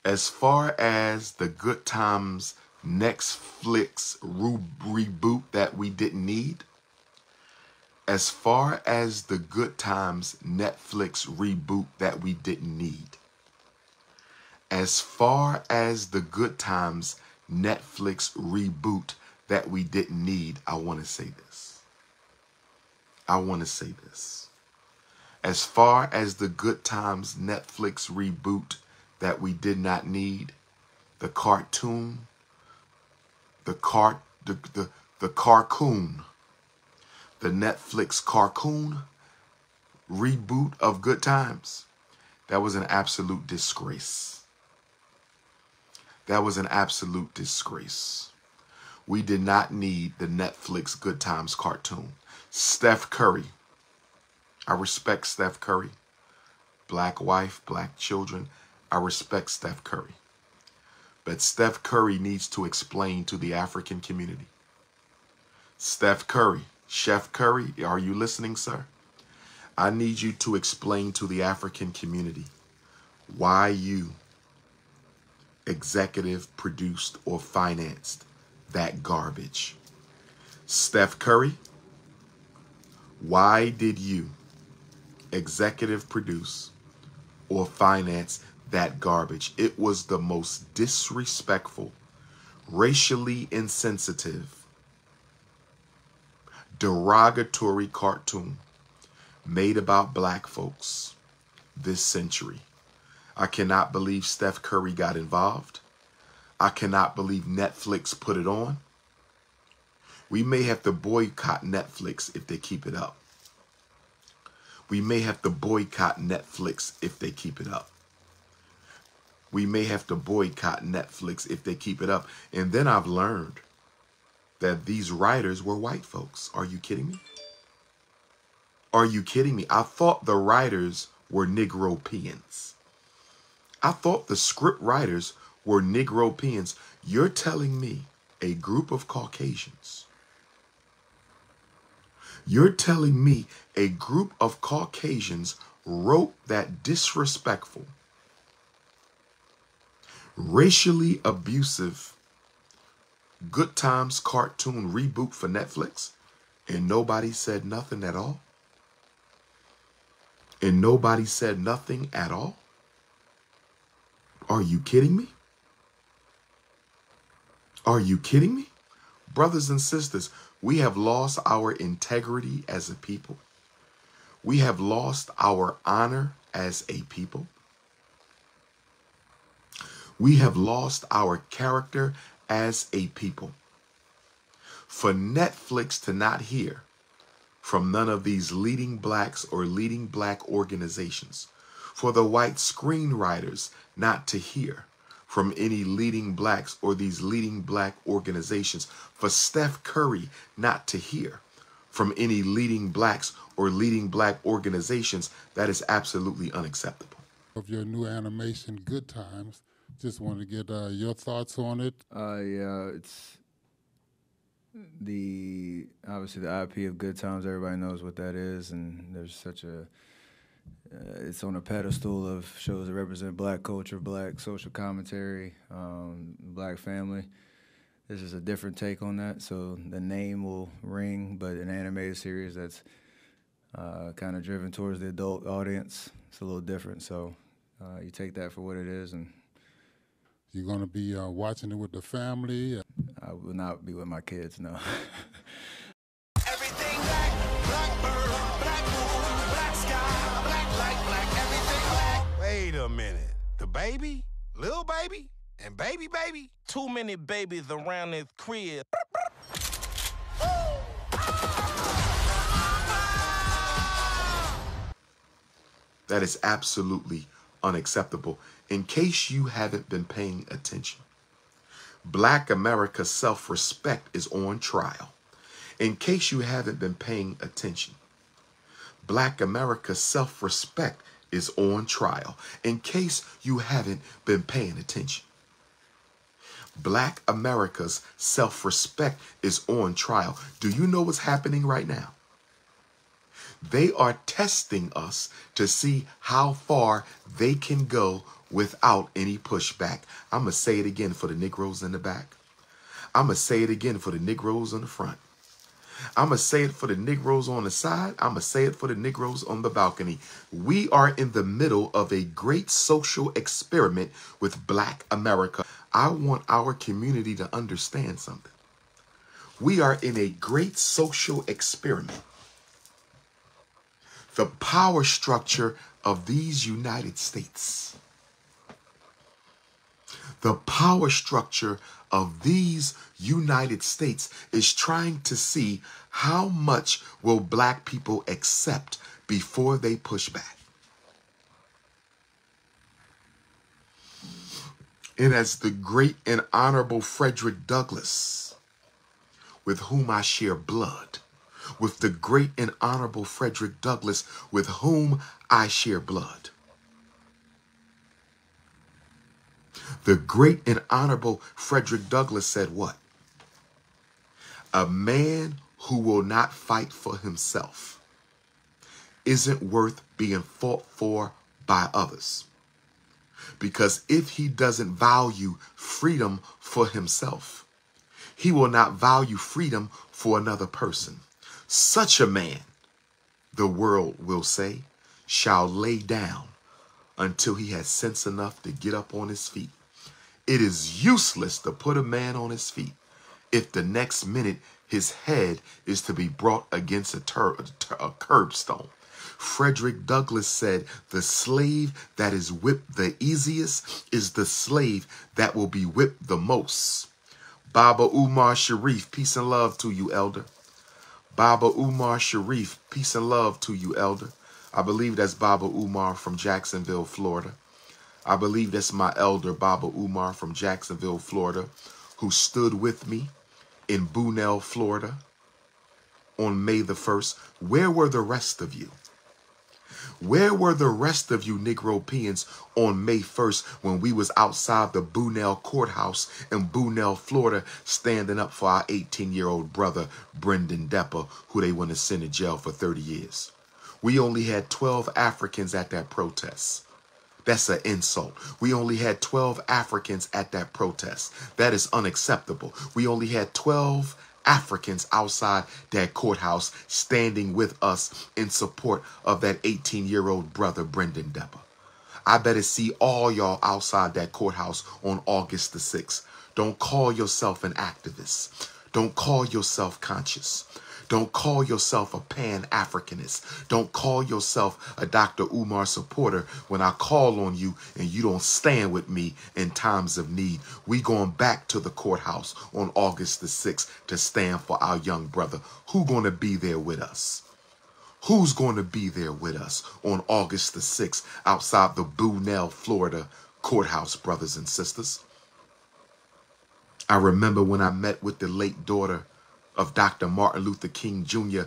As far as the Good Times Netflix reboot that we didn't need, as far as the Good Times Netflix reboot that we didn't need, as far as the Good Times Netflix reboot that we didn't need, I want to say this. I want to say this. As far as the Good Times Netflix reboot that we did not need, the cartoon, the carcoon, the Netflix carcoon reboot of Good Times, that was an absolute disgrace. That was an absolute disgrace. We did not need the Netflix Good Times cartoon. Steph Curry. I respect Steph Curry. Black wife, black children. I respect Steph Curry. But Steph Curry needs to explain to the African community. Steph Curry, Chef Curry, are you listening, sir? I need you to explain to the African community why you executive produced or financed that garbage. Steph Curry, why did you executive produce or finance that garbage? It was the most disrespectful, racially insensitive, derogatory cartoon made about black folks this century. I cannot believe Steph Curry got involved. I cannot believe Netflix put it on. We may have to boycott Netflix if they keep it up. We may have to boycott Netflix if they keep it up. We may have to boycott Netflix if they keep it up. And then I've learned that these writers were white folks. Are you kidding me? Are you kidding me? I thought the writers were Negropeans. I thought the script writers were Negropeans. You're telling me a group of Caucasians. You're telling me a group of Caucasians wrote that disrespectful, racially abusive Good Times cartoon reboot for Netflix, and nobody said nothing at all? And nobody said nothing at all? Are you kidding me? Are you kidding me? Brothers and sisters, we have lost our integrity as a people. We have lost our honor as a people. We have lost our character as a people. For Netflix to not hear from none of these leading blacks or leading black organizations, for the white screenwriters not to hear from any leading blacks or these leading black organizations, for Steph Curry not to hear from any leading blacks or leading black organizations, that is absolutely unacceptable. Of your new animation, Good Times, just wanted to get your thoughts on it. Yeah, it's obviously the IP of Good Times. Everybody knows what that is, and there's such a it's on a pedestal of shows that represent black culture, black social commentary, black family. This is a different take on that, so the name will ring, but an animated series that's kind of driven towards the adult audience, it's a little different. So you take that for what it is. And you're going to be watching it with the family? I will not be with my kids, no. Everything black, black bird, black moon, black sky, black light, black, everything black. Wait a minute. The baby, little baby, and baby baby? Too many babies around this crib. That is absolutely unacceptable. In case you haven't been paying attention, Black America's self-respect is on trial. In case you haven't been paying attention, Black America's self-respect is on trial. In case you haven't been paying attention, Black America's self-respect is on trial. Do you know what's happening right now? They are testing us to see how far they can go without any pushback. I'm going to say it again for the Negroes in the back. I'm going to say it again for the Negroes on the front. I'm going to say it for the Negroes on the side. I'm going to say it for the Negroes on the balcony. We are in the middle of a great social experiment with Black America. I want our community to understand something. We are in a great social experiment. The power structure of these United States. The power structure of these United States is trying to see how much will Black people accept before they push back. And as the great and honorable Frederick Douglass, with whom I share blood, with the great and honorable Frederick Douglass, with whom I share blood. The great and honorable Frederick Douglass said what? A man who will not fight for himself isn't worth being fought for by others. Because if he doesn't value freedom for himself, he will not value freedom for another person. Such a man, the world will say, shall lay down until he has sense enough to get up on his feet. It is useless to put a man on his feet if the next minute his head is to be brought against a curbstone. Frederick Douglass said, the slave that is whipped the easiest is the slave that will be whipped the most. Baba Umar Sharif, peace and love to you, elder. Baba Umar Sharif, peace and love to you, elder. I believe that's Baba Umar from Jacksonville, Florida. I believe that's my elder, Baba Umar from Jacksonville, Florida, who stood with me in Bunnell, Florida on May the 1st. Where were the rest of you? Where were the rest of you Negropeans on May 1st when we was outside the Bunnell courthouse in Bunnell, Florida, standing up for our 18-year-old brother, Brendan Depper, who they want to send to jail for 30 years? We only had 12 Africans at that protest. That's an insult. We only had 12 Africans at that protest. That is unacceptable. We only had 12 Africans outside that courthouse standing with us in support of that 18-year-old brother, Brendan Depper. I better see all y'all outside that courthouse on August the 6th. Don't call yourself an activist. Don't call yourself conscious. Don't call yourself a Pan-Africanist. Don't call yourself a Dr. Umar supporter when I call on you and you don't stand with me in times of need. We going back to the courthouse on August the 6th to stand for our young brother. Who going to be there with us? Who's going to be there with us on August the 6th outside the Bunnell, Florida courthouse, brothers and sisters? I remember when I met with the late daughter of Dr. Martin Luther King Jr.,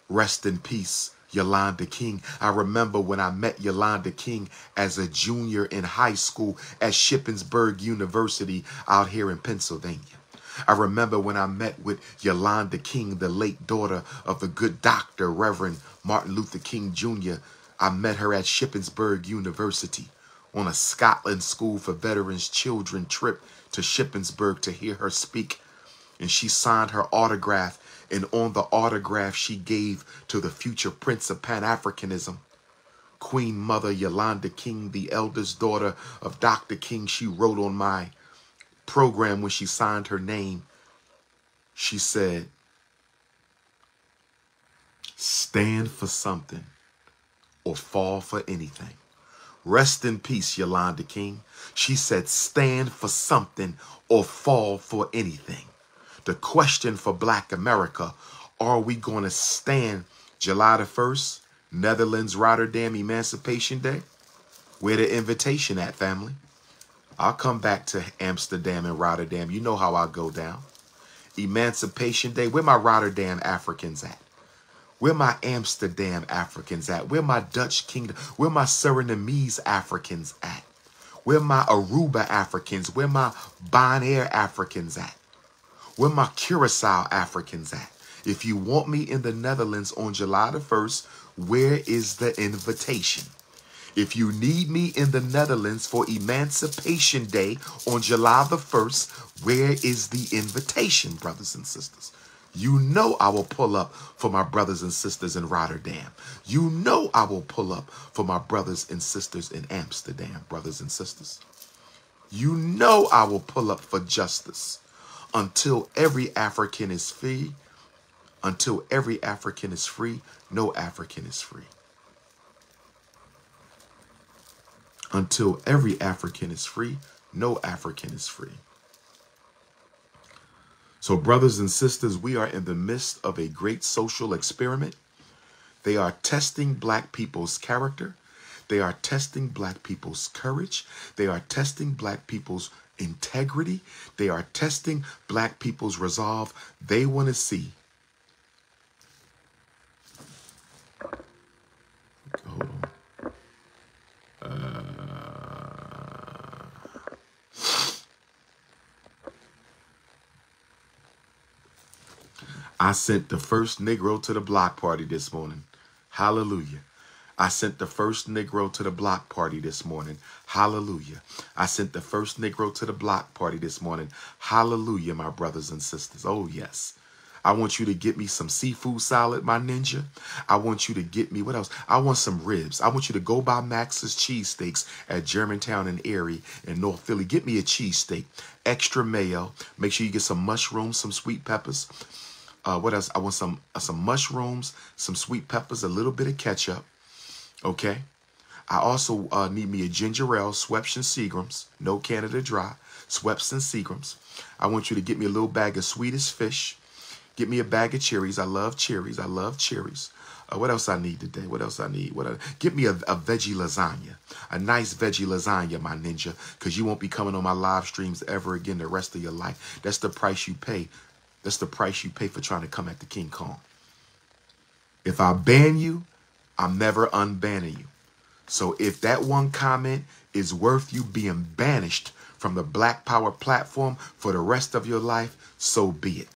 rest in peace, Yolanda King. I remember when I met Yolanda King as a junior in high school at Shippensburg University out here in Pennsylvania. I remember when I met with Yolanda King, the late daughter of the good Dr. Reverend Martin Luther King Jr. I met her at Shippensburg University on a Scotland School for Veterans Children trip to Shippensburg to hear her speak. And she signed her autograph, and on the autograph she gave to the future Prince of Pan-Africanism, Queen Mother Yolanda King, the eldest daughter of Dr. King. She wrote on my program when she signed her name, she said, stand for something or fall for anything. Rest in peace, Yolanda King. She said, stand for something or fall for anything. The question for Black America, are we going to stand July the 1st, Netherlands, Rotterdam, Emancipation Day? Where the invitation at, family? I'll come back to Amsterdam and Rotterdam. You know how I go down. Emancipation Day, where my Rotterdam Africans at? Where my Amsterdam Africans at? Where my Dutch Kingdom? Where my Surinamese Africans at? Where my Aruba Africans? Where my Bonaire Africans at? Where my Curacao Africans at? If you want me in the Netherlands on July the 1st, where is the invitation? If you need me in the Netherlands for Emancipation Day on July the 1st, where is the invitation, brothers and sisters? You know I will pull up for my brothers and sisters in Rotterdam. You know I will pull up for my brothers and sisters in Amsterdam, brothers and sisters. You know I will pull up for justice until every African is free. Until every African is free, no African is free. Until every African is free, no African is free. So, brothers and sisters, we are in the midst of a great social experiment. They are testing black people's character. They are testing black people's courage. They are testing black people's integrity. They are testing black people's resolve. They want to see. Hold on. I sent the first Negro to the block party this morning. Hallelujah. I sent the first Negro to the block party this morning. Hallelujah. I sent the first Negro to the block party this morning. Hallelujah, my brothers and sisters. Oh, yes. I want you to get me some seafood salad, my ninja. I want you to get me, what else? I want some ribs. I want you to go by Max's Cheesesteaks at Germantown and Erie in North Philly. Get me a cheesesteak, extra mayo. Make sure you get some mushrooms, some sweet peppers. What else? I want some mushrooms, some sweet peppers, a little bit of ketchup. Okay. I also need me a ginger ale, Schweppes and Seagrams, no Canada Dry, Schweppes and Seagrams. I want you to get me a little bag of Swedish fish. Get me a bag of cherries. I love cherries. I love cherries. What else I need today? What else I need? Get me a veggie lasagna, a nice veggie lasagna, my ninja, because you won't be coming on my live streams ever again the rest of your life. That's the price you pay. That's the price you pay for trying to come at the King Kong. If I ban you, I'm never unbanning you. So if that one comment is worth you being banished from the Black Power platform for the rest of your life, so be it.